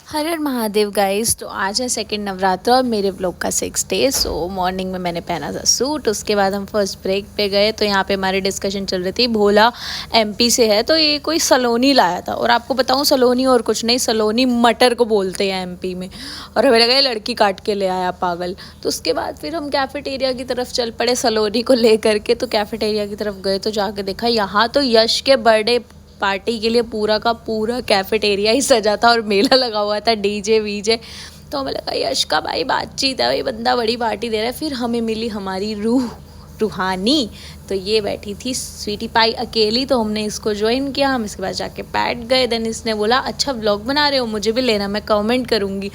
हर हर Mahadev guys. तो आज है सेकंड नवरात्र और मेरे ब्लॉग का 6 डे। सो मॉर्निंग में मैंने पहना था सूट। उसके बाद हम फर्स्ट ब्रेक पे गए तो यहाँ पे हमारी डिस्कशन चल रही थी। भोला एमपी से है तो ये कोई सलोनी लाया था, और आपको बताऊँ सलोनी और कुछ नहीं, सलोनी मटर को बोलते हैं एमपी में। और हमें लगा ये लड़की काट के ले आया पागल। तो उसके बाद फिर हम कैफेटेरिया की तरफ चल पड़े सलोनी को ले करके। तो कैफेटेरिया की तरफ गए तो जाके देखा यहाँ तो यश के बर्थडे पार्टी के लिए पूरा का पूरा कैफेटेरिया ही सजा था और मेला लगा हुआ था, डीजे वीजे। तो हमें लगा यश का भाई बातचीत है, भाई बंदा बड़ी पार्टी दे रहा है। फिर हमें मिली हमारी रूहानी। तो ये बैठी थी स्वीटी पाई अकेली, तो हमने इसको ज्वाइन किया। हम इसके बाद जाके बैठ गए। देन इसने बोला अच्छा व्लॉग बना रहे हो, मुझे भी लेना, मैं कमेंट करूँगी।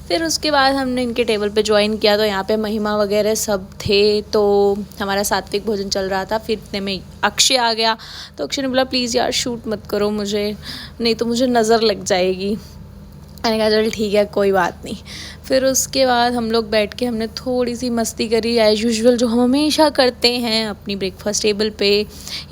फिर उसके बाद हमने इनके टेबल पे ज्वाइन किया तो यहाँ पे महिमा वगैरह सब थे। तो हमारा सात्विक भोजन चल रहा था। फिर इतने में अक्षय आ गया। तो अक्षय ने बोला प्लीज़ यार शूट मत करो मुझे, नहीं तो मुझे नज़र लग जाएगी। मैंने कहा चल ठीक है कोई बात नहीं। फिर उसके बाद हम लोग बैठ के हमने थोड़ी सी मस्ती करी एज़ यूजुअल, जो हम हमेशा करते हैं अपनी ब्रेकफास्ट टेबल पे।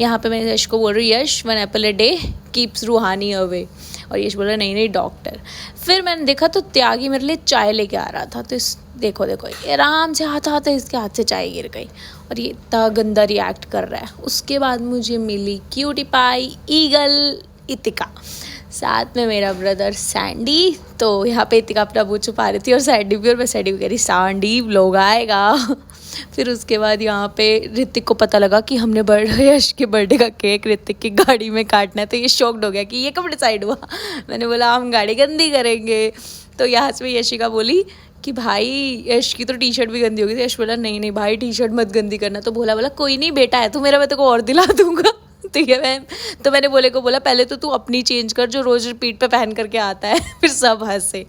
यहाँ पे मैं यश को बोल रही हूँ यश 1 एपल अ डे कीप्स रूहानी अवे, और यश बोल रहा नहीं डॉक्टर। फिर मैंने देखा तो त्यागी मेरे लिए चाय लेके आ रहा था। तो इस देखो ये आराम से हाथ आता इसके हाथ से चाय गिर गई और ये इतना गंदा रिएक्ट कर रहा है। उसके बाद मुझे मिली क्यूटी पाई ईगल इतिका, साथ में मेरा ब्रदर सैंडी। तो यहाँ पे इतिका अपना मुँह छुपा रही थी और सैंडी भी, और मैं सैंडी भी कह रही सैंडी व्लॉग आएगा। फिर उसके बाद यहाँ पे ऋतिक को पता लगा कि हमने यश के बर्थडे का केक ऋतिक की गाड़ी में काटना है। तो ये शॉक्ड हो गया कि ये कब डिसाइड हुआ। मैंने बोला हम गाड़ी गंदी करेंगे। तो यहाँ से यशिका बोली कि भाई यश की तो टी शर्ट भी गंदी होगी। तो यश बोला नहीं भाई टी शर्ट मत गंदी करना। तो बोला कोई नहीं बेटा है तू मेरा, मैं तेरे को और दिला दूंगा। तो मैंने बोले को बोला पहले तो तू अपनी चेंज कर जो रोज रिपीट पे पहन करके आता है। फिर सब हंसे।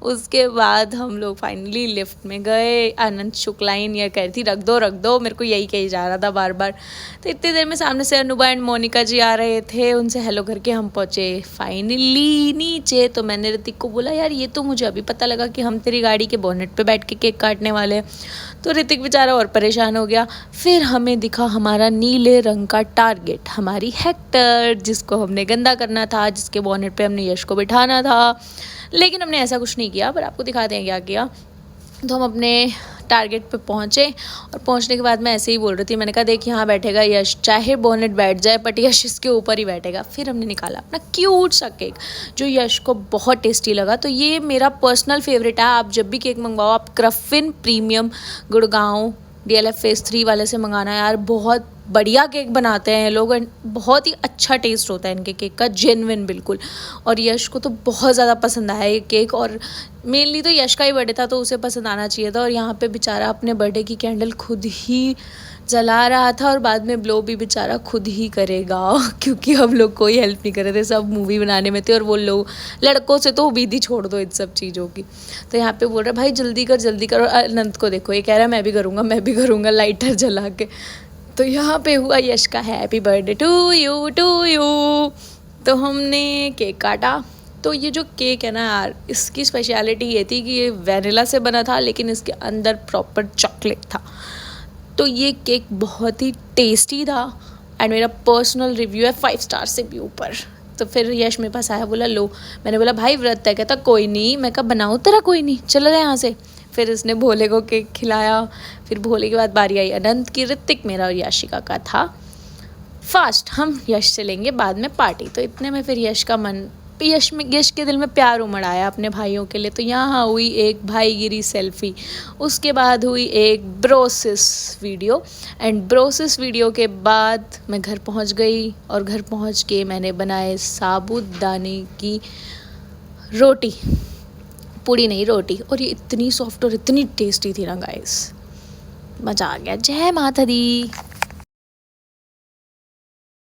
उसके बाद हम लोग फाइनली लिफ्ट में गए। अनंत शुक्लाइन ये कह रही थी रख दो, मेरे को यही कही जा रहा था बार बार। तो इतनी देर में सामने से अनुभा एंड मोनिका जी आ रहे थे, उनसे हेलो करके हम पहुँचे फाइनली नीचे। तो मैंने ऋतिक को बोला यार ये तो मुझे अभी पता लगा कि हम तेरी गाड़ी के बोनेट पे बैठ के केक काटने वाले हैं। तो ऋतिक बेचारा और परेशान हो गया। फिर हमें दिखा हमारा नीले रंग का टारगेट, हमारी हेक्टर, जिसको हमने गंदा करना था, जिसके बोनेट पे हमने यश को बिठाना था। लेकिन हमने ऐसा कुछ नहीं किया, पर आपको दिखाते हैं क्या किया। तो हम अपने टारगेट पे पहुँचे और पहुँचने के बाद मैं ऐसे ही बोल रही थी, मैंने कहा देख यहाँ बैठेगा यश, चाहे बोनेट बैठ जाए बट यश इसके ऊपर ही बैठेगा। फिर हमने निकाला अपना क्यूट सा केक जो यश को बहुत टेस्टी लगा। तो ये मेरा पर्सनल फेवरेट है। आप जब भी केक मंगवाओ आप cruffin premium Gurgaon DLF Phase 3 वाले से मंगाना यार, बहुत बढ़िया केक बनाते हैं लोग, बहुत ही अच्छा टेस्ट होता है इनके केक का, जेन्युइन बिल्कुल। और यश को तो बहुत ज़्यादा पसंद आया ये केक, और मेनली तो यश का ही बर्थडे था तो उसे पसंद आना चाहिए था। और यहाँ पे बेचारा अपने बर्थडे की कैंडल खुद ही जला रहा था और बाद में ब्लो भी बेचारा खुद ही करेगा, क्योंकि हम लोग कोई हेल्प नहीं कर रहे थे, सब मूवी बनाने में थे। और वो लोग लड़कों से तो उम्मीद ही छोड़ दो इन सब चीज़ों की। तो यहाँ पे बोल रहा भाई जल्दी कर। और अनंत को देखो ये कह रहा है मैं भी करूँगा लाइटर जला के। तो यहाँ पे हुआ यश का हैप्पी बर्थडे टू यू। तो हमने केक काटा। तो ये जो केक है ना यार, इसकी स्पेशलिटी ये थी कि ये वैनिला से बना था लेकिन इसके अंदर प्रॉपर चॉकलेट था। तो ये केक बहुत ही टेस्टी था एंड मेरा पर्सनल रिव्यू है 5 स्टार से भी ऊपर। तो फिर यश मेरे पास आया, बोला लो। मैंने बोला भाई व्रत है, कहता कोई नहीं। मैं कहा बनाऊँ तेरा, कोई नहीं चला जाए यहाँ से। फिर इसने भोले को केक खिलाया। फिर भोले के बाद बारी आई अनंत की। ऋतिक मेरा और याशिका का था फास्ट, हम यश से लेंगे बाद में पार्टी। तो इतने में फिर यश के दिल में प्यार उमड़ आया अपने भाइयों के लिए। तो यहाँ हुई एक भाईगिरी सेल्फी, उसके बाद हुई एक BroSis video, and BroSis video के बाद मैं घर पहुँच गई। और घर पहुँच के मैंने बनाए साबूदाने की रोटी, पूड़ी नहीं रोटी, और ये इतनी सॉफ्ट और इतनी टेस्टी थी ना गाइस, मज़ा आ गया। जय माता दी।